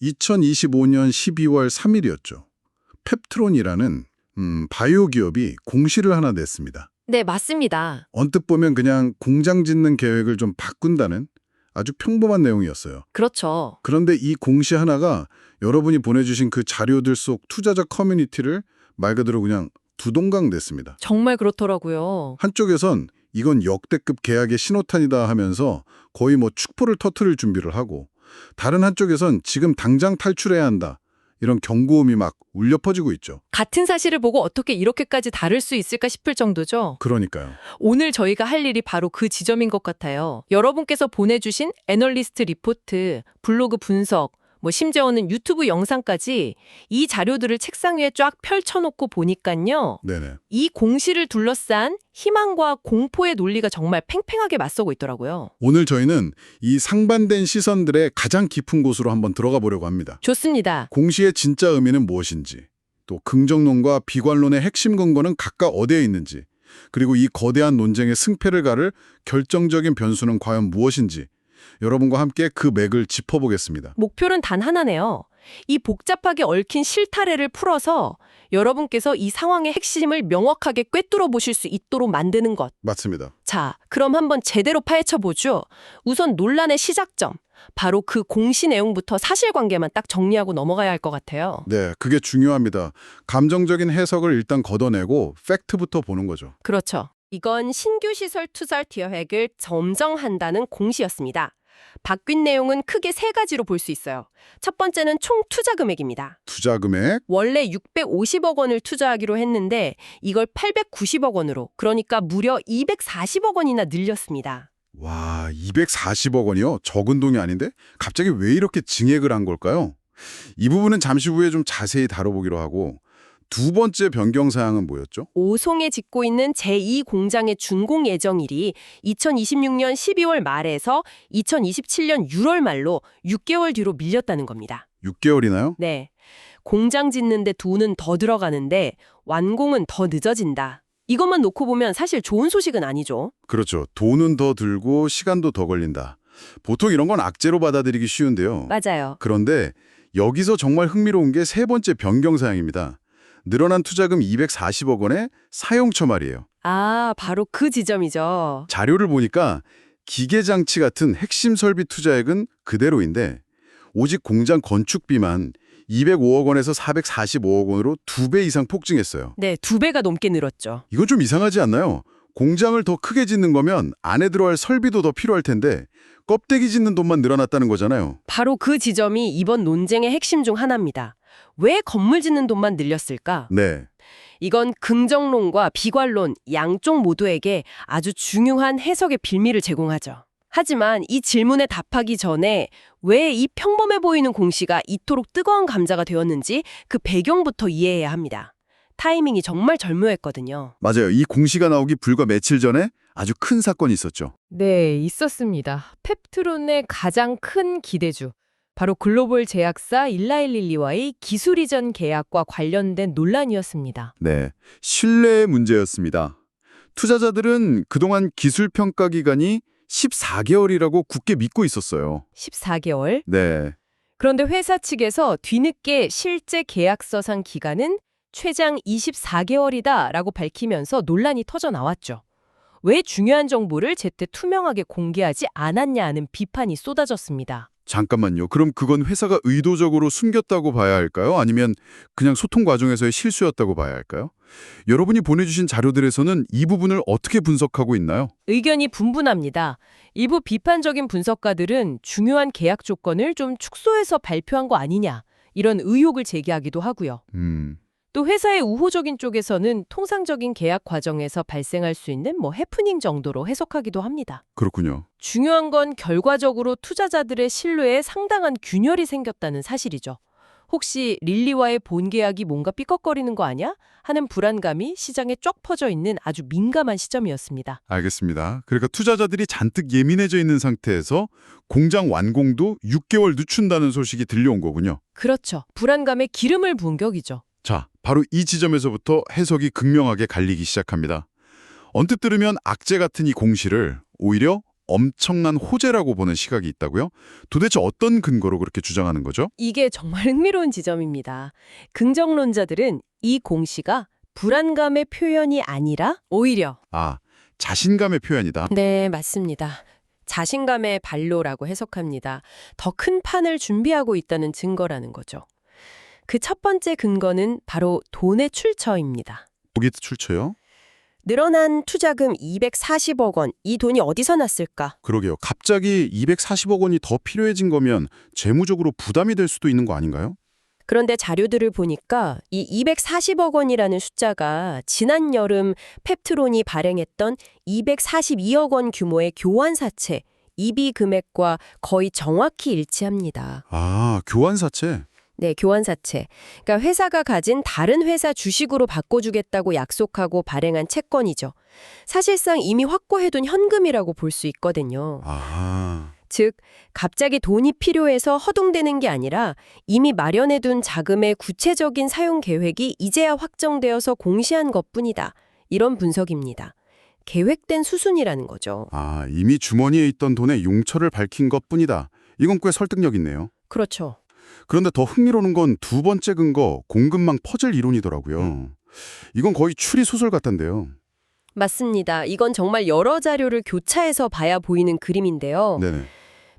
2025년 12월 3일이었죠. 펩트론이라는 바이오 기업이 공시를 하나 냈습니다. 네, 맞습니다. 언뜻 보면 그냥 공장 짓는 계획을 좀 바꾼다는 아주 평범한 내용이었어요. 그렇죠. 그런데 이 공시 하나가 여러분이 보내주신 그 자료들 속 투자자 커뮤니티를 말 그대로 그냥 두동강냈습니다. 정말 그렇더라고요. 한쪽에선 이건 역대급 계약의 신호탄이다 하면서 거의 축포를 터트릴 준비를 하고, 다른 한쪽에선 지금 당장 탈출해야 한다, 이런 경고음이 막 울려 퍼지고 있죠. 같은 사실을 보고 어떻게 이렇게까지 다를 수 있을까 싶을 정도죠. 그러니까요. 오늘 저희가 할 일이 바로 그 지점인 것 같아요. 여러분께서 보내주신 애널리스트 리포트, 블로그 분석, 심지어는 유튜브 영상까지 이 자료들을 책상 위에 쫙 펼쳐놓고 보니까요. 네네. 이 공시를 둘러싼 희망과 공포의 논리가 정말 팽팽하게 맞서고 있더라고요. 오늘 저희는 이 상반된 시선들의 가장 깊은 곳으로 한번 들어가 보려고 합니다. 좋습니다. 공시의 진짜 의미는 무엇인지, 또 긍정론과 비관론의 핵심 근거는 각각 어디에 있는지, 그리고 이 거대한 논쟁의 승패를 가를 결정적인 변수는 과연 무엇인지, 여러분과 함께 그 맥을 짚어보겠습니다. 목표는 단 하나네요. 이 복잡하게 얽힌 실타래를 풀어서 여러분께서 이 상황의 핵심을 명확하게 꿰뚫어 보실 수 있도록 만드는 것. 맞습니다. 자, 그럼 한번 제대로 파헤쳐보죠. 우선 논란의 시작점, 바로 그 공시 내용부터 사실관계만 딱 정리하고 넘어가야 할 것 같아요. 네, 그게 중요합니다. 감정적인 해석을 일단 걷어내고 팩트부터 보는 거죠. 그렇죠. 이건 신규 시설 투자 계획을 점정한다는 공시였습니다. 바뀐 내용은 크게 세 가지로 볼 수 있어요. 첫 번째는 총 투자 금액입니다. 투자 금액? 원래 650억 원을 투자하기로 했는데 이걸 890억 원으로, 그러니까 무려 240억 원이나 늘렸습니다. 와, 240억 원이요? 적은 돈이 아닌데? 갑자기 왜 이렇게 증액을 한 걸까요? 이 부분은 잠시 후에 좀 자세히 다뤄보기로 하고, 두 번째 변경 사항은 뭐였죠? 오송에 짓고 있는 제2공장의 준공 예정일이 2026년 12월 말에서 2027년 6월 말로 6개월 뒤로 밀렸다는 겁니다. 6개월이나요? 네. 공장 짓는데 돈은 더 들어가는데 완공은 더 늦어진다. 이것만 놓고 보면 사실 좋은 소식은 아니죠. 그렇죠. 돈은 더 들고 시간도 더 걸린다. 보통 이런 건 악재로 받아들이기 쉬운데요. 맞아요. 그런데 여기서 정말 흥미로운 게 세 번째 변경 사항입니다. 늘어난 투자금 240억 원의 사용처 말이에요. 아, 바로 그 지점이죠. 자료를 보니까 기계장치 같은 핵심 설비 투자액은 그대로인데 오직 공장 건축비만 205억 원에서 445억 원으로 2배 이상 폭증했어요. 네, 2배가 넘게 늘었죠. 이건 좀 이상하지 않나요? 공장을 더 크게 짓는 거면 안에 들어갈 설비도 더 필요할 텐데 껍데기 짓는 돈만 늘어났다는 거잖아요. 바로 그 지점이 이번 논쟁의 핵심 중 하나입니다. 왜 건물 짓는 돈만 늘렸을까? 네. 이건 긍정론과 비관론 양쪽 모두에게 아주 중요한 해석의 빌미를 제공하죠. 하지만 이 질문에 답하기 전에 왜 이 평범해 보이는 공시가 이토록 뜨거운 감자가 되었는지 그 배경부터 이해해야 합니다. 타이밍이 정말 절묘했거든요. 맞아요. 이 공시가 나오기 불과 며칠 전에 아주 큰 사건이 있었죠. 네, 있었습니다. 펩트론의 가장 큰 기대주, 바로 글로벌 제약사 일라일릴리와의 기술 이전 계약과 관련된 논란이었습니다. 네. 신뢰의 문제였습니다. 투자자들은 그동안 기술 평가 기간이 14개월이라고 굳게 믿고 있었어요. 14개월. 네. 그런데 회사 측에서 뒤늦게 실제 계약서상 기간은 최장 24개월이다라고 밝히면서 논란이 터져 나왔죠. 왜 중요한 정보를 제때 투명하게 공개하지 않았냐는 비판이 쏟아졌습니다. 잠깐만요. 그럼 그건 회사가 의도적으로 숨겼다고 봐야 할까요? 아니면 그냥 소통 과정에서의 실수였다고 봐야 할까요? 여러분이 보내주신 자료들에서는 이 부분을 어떻게 분석하고 있나요? 의견이 분분합니다. 일부 비판적인 분석가들은 중요한 계약 조건을 좀 축소해서 발표한 거 아니냐, 이런 의혹을 제기하기도 하고요. 또 회사의 우호적인 쪽에서는 통상적인 계약 과정에서 발생할 수 있는 해프닝 정도로 해석하기도 합니다. 그렇군요. 중요한 건 결과적으로 투자자들의 신뢰에 상당한 균열이 생겼다는 사실이죠. 혹시 릴리와의 본 계약이 뭔가 삐걱거리는 거 아니야? 하는 불안감이 시장에 쫙 퍼져 있는 아주 민감한 시점이었습니다. 알겠습니다. 그러니까 투자자들이 잔뜩 예민해져 있는 상태에서 공장 완공도 6개월 늦춘다는 소식이 들려온 거군요. 그렇죠. 불안감에 기름을 부은 격이죠. 자, 바로 이 지점에서부터 해석이 극명하게 갈리기 시작합니다. 언뜻 들으면 악재 같은 이 공시를 오히려 엄청난 호재라고 보는 시각이 있다고요? 도대체 어떤 근거로 그렇게 주장하는 거죠? 이게 정말 흥미로운 지점입니다. 긍정론자들은 이 공시가 불안감의 표현이 아니라 오히려 아, 자신감의 표현이다. 네, 맞습니다. 자신감의 발로라고 해석합니다. 더 큰 판을 준비하고 있다는 증거라는 거죠. 그 첫 번째 근거는 바로 돈의 출처입니다. 거기 출처요? 늘어난 투자금 240억 원, 이 돈이 어디서 났을까? 그러게요. 갑자기 240억 원이 더 필요해진 거면 재무적으로 부담이 될 수도 있는 거 아닌가요? 그런데 자료들을 보니까 이 240억 원이라는 숫자가 지난 여름 펩트론이 발행했던 242억 원 규모의 교환사채, 이비 금액과 거의 정확히 일치합니다. 아, 교환사채. 네, 교환사채. 그러니까 회사가 가진 다른 회사 주식으로 바꿔주겠다고 약속하고 발행한 채권이죠. 사실상 이미 확보해둔 현금이라고 볼 수 있거든요. 아, 즉, 갑자기 돈이 필요해서 허둥대는 게 아니라 이미 마련해둔 자금의 구체적인 사용 계획이 이제야 확정되어서 공시한 것뿐이다. 이런 분석입니다. 계획된 수순이라는 거죠. 아, 이미 주머니에 있던 돈의 용처를 밝힌 것뿐이다. 이건 꽤 설득력 있네요. 그렇죠. 그런데 더 흥미로운 건 두 번째 근거, 공급망 퍼즐 이론이더라고요. 이건 거의 추리 소설 같던데요. 맞습니다. 이건 정말 여러 자료를 교차해서 봐야 보이는 그림인데요. 네네.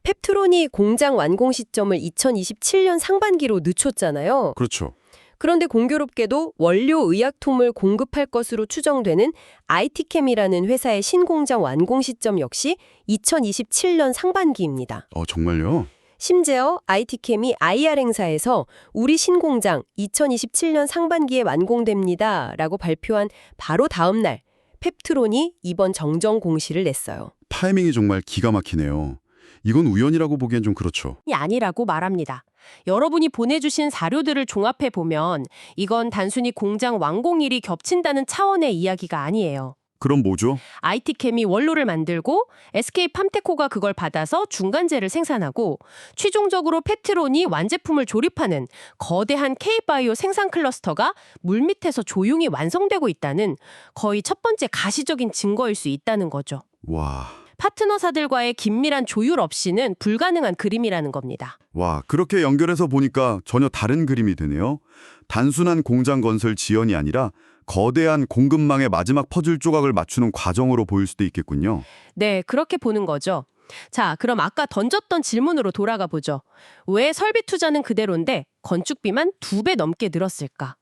펩트론이 공장 완공 시점을 2027년 상반기로 늦췄잖아요. 그렇죠. 그런데 공교롭게도 원료 의약품을 공급할 것으로 추정되는 IT캠이라는 회사의 신공장 완공 시점 역시 2027년 상반기입니다. 정말요? 심지어 IT캠이 IR 행사에서 우리 신공장 2027년 상반기에 완공됩니다 라고 발표한 바로 다음 날 펩트론이 이번 정정 공시를 냈어요. 타이밍이 정말 기가 막히네요. 이건 우연이라고 보기엔 좀 그렇죠. 이 아니라고 말합니다. 여러분이 보내주신 자료들을 종합해보면 이건 단순히 공장 완공일이 겹친다는 차원의 이야기가 아니에요. 그럼 뭐죠? IT캠이 원로를 만들고 SK팜테코가 그걸 받아서 중간재를 생산하고 최종적으로 펩트론이 완제품을 조립하는 거대한 K바이오 생산 클러스터가 물밑에서 조용히 완성되고 있다는 거의 첫 번째 가시적인 증거일 수 있다는 거죠. 와, 파트너사들과의 긴밀한 조율 없이는 불가능한 그림이라는 겁니다. 그렇게 연결해서 보니까 전혀 다른 그림이 되네요. 단순한 공장 건설 지연이 아니라 거대한 공급망의 마지막 퍼즐 조각을 맞추는 과정으로 보일 수도 있겠군요. 네, 그렇게 보는 거죠. 자, 그럼 아까 던졌던 질문으로 돌아가 보죠. 왜 설비 투자는 그대로인데 건축비만 2배 넘게 늘었을까?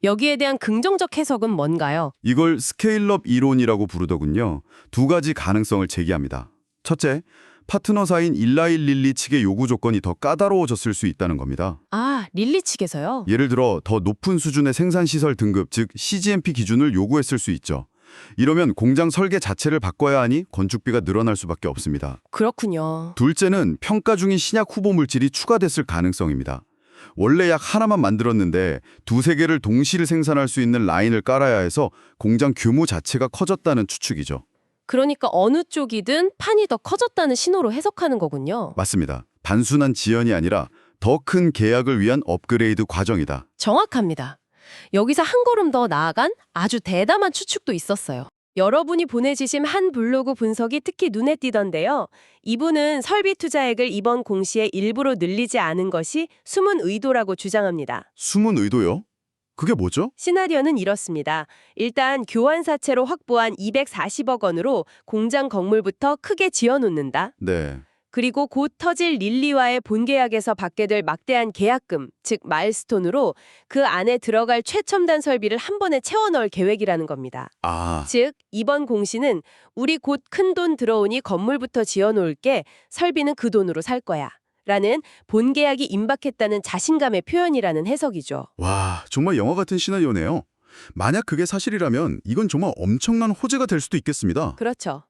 여기에 대한 긍정적 해석은 뭔가요? 이걸 스케일업 이론이라고 부르더군요. 두 가지 가능성을 제기합니다. 첫째, 파트너사인 일라일 릴리 측의 요구 조건이 더 까다로워졌을 수 있다는 겁니다. 아, 릴리 측에서요? 예를 들어 더 높은 수준의 생산시설 등급, 즉 CGMP 기준을 요구했을 수 있죠. 이러면 공장 설계 자체를 바꿔야 하니 건축비가 늘어날 수밖에 없습니다. 그렇군요. 둘째는 평가 중인 신약 후보 물질이 추가됐을 가능성입니다. 원래 약 하나만 만들었는데 두세 개를 동시에 생산할 수 있는 라인을 깔아야 해서 공장 규모 자체가 커졌다는 추측이죠. 그러니까 어느 쪽이든 판이 더 커졌다는 신호로 해석하는 거군요. 맞습니다. 단순한 지연이 아니라 더 큰 계약을 위한 업그레이드 과정이다. 정확합니다. 여기서 한 걸음 더 나아간 아주 대담한 추측도 있었어요. 여러분이 보내주신 한 블로그 분석이 특히 눈에 띄던데요. 이분은 설비 투자액을 이번 공시에 일부러 늘리지 않은 것이 숨은 의도라고 주장합니다. 숨은 의도요? 그게 뭐죠? 시나리오는 이렇습니다. 일단 교환사채로 확보한 240억 원으로 공장 건물부터 크게 지어놓는다. 네. 그리고 곧 터질 릴리와의 본계약에서 받게 될 막대한 계약금, 즉 마일스톤으로 그 안에 들어갈 최첨단 설비를 한 번에 채워넣을 계획이라는 겁니다. 아, 즉 이번 공시는 우리 곧 큰돈 들어오니 건물부터 지어놓을게, 설비는 그 돈으로 살 거야 라는 본계약이 임박했다는 자신감의 표현이라는 해석이죠. 와, 정말 영화 같은 시나리오네요. 만약 그게 사실이라면 이건 정말 엄청난 호재가 될 수도 있겠습니다. 그렇죠.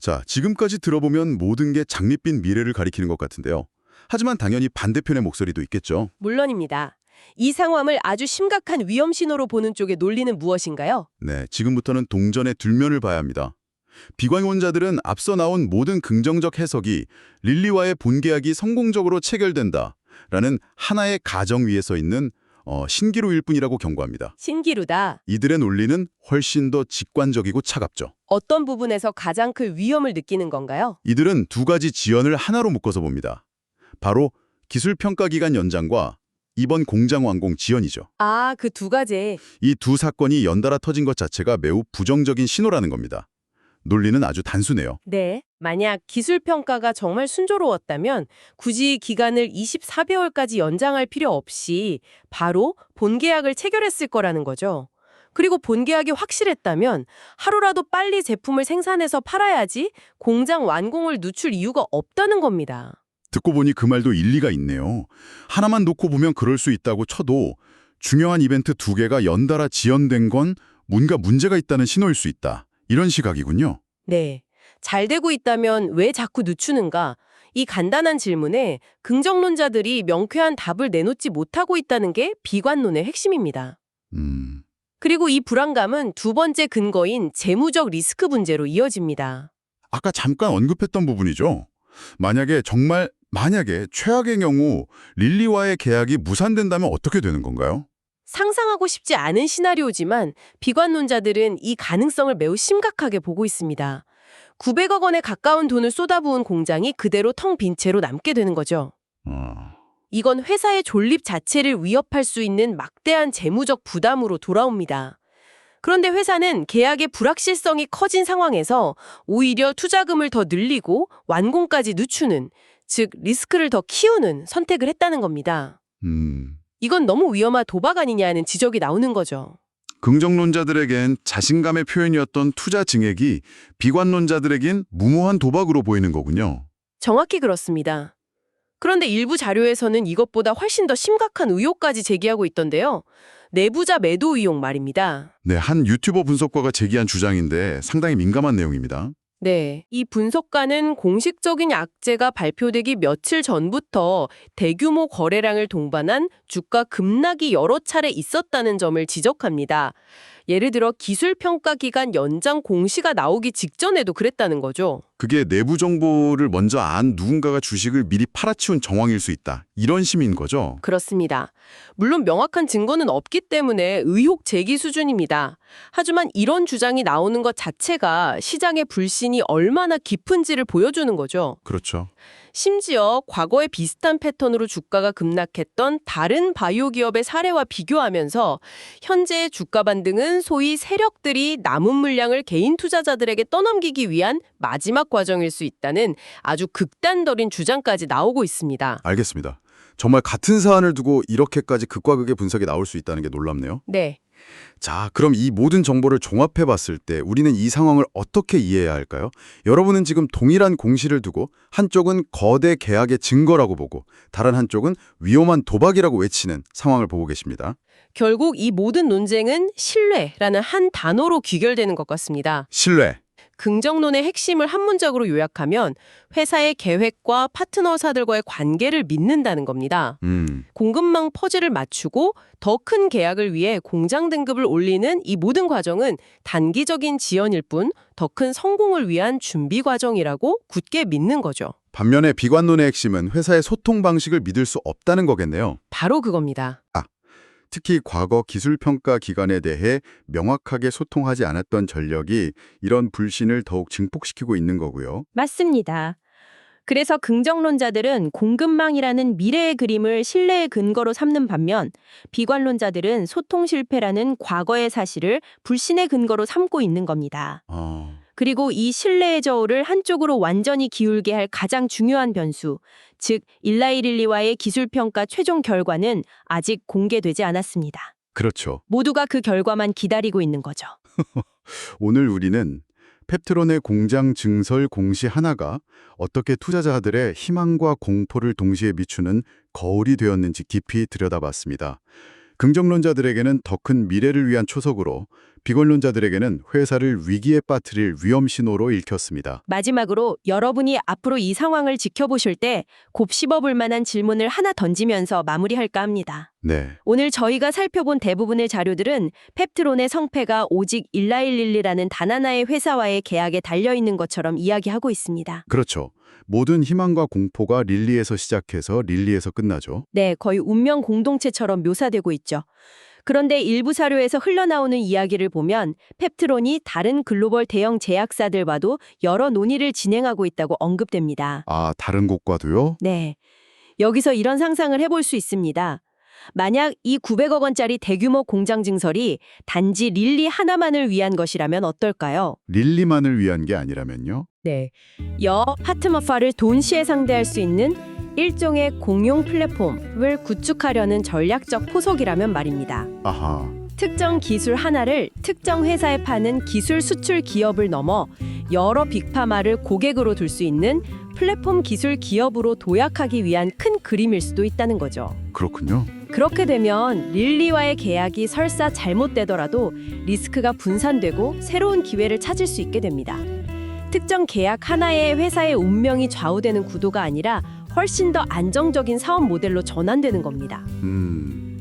자, 지금까지 들어보면 모든 게 장밋빛 미래를 가리키는 것 같은데요. 하지만 당연히 반대편의 목소리도 있겠죠. 물론입니다. 이 상황을 아주 심각한 위험 신호로 보는 쪽의 논리는 무엇인가요? 네, 지금부터는 동전의 뒷면을 봐야 합니다. 비관론자들은 앞서 나온 모든 긍정적 해석이 릴리와의 본계약이 성공적으로 체결된다라는 하나의 가정 위에 서 있는 신기루일 뿐이라고 경고합니다. 신기루다. 이들의 논리는 훨씬 더 직관적이고 차갑죠. 어떤 부분에서 가장 큰 위험을 느끼는 건가요? 이들은 두 가지 지연을 하나로 묶어서 봅니다. 바로 기술평가기간 연장과 이번 공장 완공 지연이죠. 아, 그 두 가지. 이 두 사건이 연달아 터진 것 자체가 매우 부정적인 신호라는 겁니다. 논리는 아주 단순해요. 네. 만약 기술 평가가 정말 순조로웠다면 굳이 기간을 24개월까지 연장할 필요 없이 바로 본계약을 체결했을 거라는 거죠. 그리고 본계약이 확실했다면 하루라도 빨리 제품을 생산해서 팔아야지 공장 완공을 늦출 이유가 없다는 겁니다. 듣고 보니 그 말도 일리가 있네요. 하나만 놓고 보면 그럴 수 있다고 쳐도 중요한 이벤트 두 개가 연달아 지연된 건 뭔가 문제가 있다는 신호일 수 있다. 이런 시각이군요. 네. 잘 되고 있다면 왜 자꾸 늦추는가? 이 간단한 질문에 긍정론자들이 명쾌한 답을 내놓지 못하고 있다는 게 비관론의 핵심입니다. 그리고 이 불안감은 두 번째 근거인 재무적 리스크 문제로 이어집니다. 아까 잠깐 언급했던 부분이죠. 만약에 최악의 경우 릴리와의 계약이 무산된다면 어떻게 되는 건가요? 상상하고 싶지 않은 시나리오지만 비관론자들은 이 가능성을 매우 심각하게 보고 있습니다. 900억 원에 가까운 돈을 쏟아부은 공장이 그대로 텅 빈 채로 남게 되는 거죠. 이건 회사의 존립 자체를 위협할 수 있는 막대한 재무적 부담으로 돌아옵니다. 그런데 회사는 계약의 불확실성이 커진 상황에서 오히려 투자금을 더 늘리고 완공까지 늦추는, 즉 리스크를 더 키우는 선택을 했다는 겁니다. 이건 너무 위험한 도박 아니냐는 지적이 나오는 거죠. 긍정론자들에겐 자신감의 표현이었던 투자 증액이 비관론자들에겐 무모한 도박으로 보이는 거군요. 정확히 그렇습니다. 그런데 일부 자료에서는 이것보다 훨씬 더 심각한 의혹까지 제기하고 있던데요. 내부자 매도 의혹 말입니다. 네, 한 유튜버 분석가가 제기한 주장인데 상당히 민감한 내용입니다. 네, 이 분석가는 공식적인 악재가 발표되기 며칠 전부터 대규모 거래량을 동반한 주가 급락이 여러 차례 있었다는 점을 지적합니다. 예를 들어 기술평가 기간 연장 공시가 나오기 직전에도 그랬다는 거죠. 그게 내부 정보를 먼저 안 누군가가 주식을 미리 팔아치운 정황일 수 있다. 이런 심인 거죠. 그렇습니다. 물론 명확한 증거는 없기 때문에 의혹 제기 수준입니다. 하지만 이런 주장이 나오는 것 자체가 시장의 불신이 얼마나 깊은지를 보여주는 거죠. 그렇죠. 심지어 과거에 비슷한 패턴으로 주가가 급락했던 다른 바이오 기업의 사례와 비교하면서 현재의 주가 반등은 소위 세력들이 남은 물량을 개인 투자자들에게 떠넘기기 위한 마지막 과정일 수 있다는 아주 극단적인 주장까지 나오고 있습니다. 알겠습니다. 정말 같은 사안을 두고 이렇게까지 극과 극의 분석이 나올 수 있다는 게 놀랍네요. 네. 자, 그럼 이 모든 정보를 종합해 봤을 때 우리는 이 상황을 어떻게 이해해야 할까요? 여러분은 지금 동일한 공시를 두고 한쪽은 거대 계약의 증거라고 보고 다른 한쪽은 위험한 도박이라고 외치는 상황을 보고 계십니다. 결국 이 모든 논쟁은 신뢰라는 한 단어로 귀결되는 것 같습니다. 신뢰. 긍정론의 핵심을 한 문장으로 요약하면 회사의 계획과 파트너사들과의 관계를 믿는다는 겁니다. 공급망 퍼즐을 맞추고 더 큰 계약을 위해 공장 등급을 올리는 이 모든 과정은 단기적인 지연일 뿐 더 큰 성공을 위한 준비 과정이라고 굳게 믿는 거죠. 반면에 비관론의 핵심은 회사의 소통 방식을 믿을 수 없다는 거겠네요. 바로 그겁니다. 특히 과거 기술평가 기관에 대해 명확하게 소통하지 않았던 전력이 이런 불신을 더욱 증폭시키고 있는 거고요. 맞습니다. 그래서 긍정론자들은 공급망이라는 미래의 그림을 신뢰의 근거로 삼는 반면 비관론자들은 소통 실패라는 과거의 사실을 불신의 근거로 삼고 있는 겁니다. 그리고 이 신뢰의 저울을 한쪽으로 완전히 기울게 할 가장 중요한 변수, 즉 일라이릴리와의 기술평가 최종 결과는 아직 공개되지 않았습니다. 그렇죠. 모두가 그 결과만 기다리고 있는 거죠. 오늘 우리는 펩트론의 공장 증설 공시 하나가 어떻게 투자자들의 희망과 공포를 동시에 비추는 거울이 되었는지 깊이 들여다봤습니다. 긍정론자들에게는 더 큰 미래를 위한 초석으로, 비관론자들에게는 회사를 위기에 빠뜨릴 위험 신호로 읽혔습니다. 마지막으로 여러분이 앞으로 이 상황을 지켜보실 때 곱씹어볼 만한 질문을 하나 던지면서 마무리할까 합니다. 네. 오늘 저희가 살펴본 대부분의 자료들은 펩트론의 성패가 오직 일라일릴리라는 단 하나의 회사와의 계약에 달려있는 것처럼 이야기하고 있습니다. 그렇죠. 모든 희망과 공포가 릴리에서 시작해서 릴리에서 끝나죠. 네, 거의 운명 공동체처럼 묘사되고 있죠. 그런데 일부 사료에서 흘러나오는 이야기를 보면 펩트론이 다른 글로벌 대형 제약사들과도 여러 논의를 진행하고 있다고 언급됩니다. 아, 다른 곳과도요? 네. 여기서 이런 상상을 해볼 수 있습니다. 만약 이 900억 원짜리 대규모 공장 증설이 단지 릴리 하나만을 위한 것이라면 어떨까요? 릴리만을 위한 게 아니라면요? 네. 파트머파를 동시에 상대할 수 있는 일종의 공용 플랫폼을 구축하려는 전략적 포석이라면 말입니다. 아하. 특정 기술 하나를 특정 회사에 파는 기술 수출 기업을 넘어 여러 빅파마를 고객으로 둘 수 있는 플랫폼 기술 기업으로 도약하기 위한 큰 그림일 수도 있다는 거죠. 그렇군요. 그렇게 되면 릴리와의 계약이 설사 잘못되더라도 리스크가 분산되고 새로운 기회를 찾을 수 있게 됩니다. 특정 계약 하나의 회사의 운명이 좌우되는 구도가 아니라 훨씬 더 안정적인 사업 모델로 전환되는 겁니다.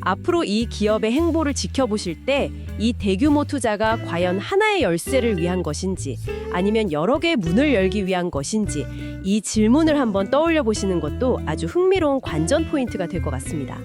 앞으로 이 기업의 행보를 지켜보실 때 이 대규모 투자가 과연 하나의 열쇠를 위한 것인지 아니면 여러 개의 문을 열기 위한 것인지 이 질문을 한번 떠올려 보시는 것도 아주 흥미로운 관전 포인트가 될 것 같습니다.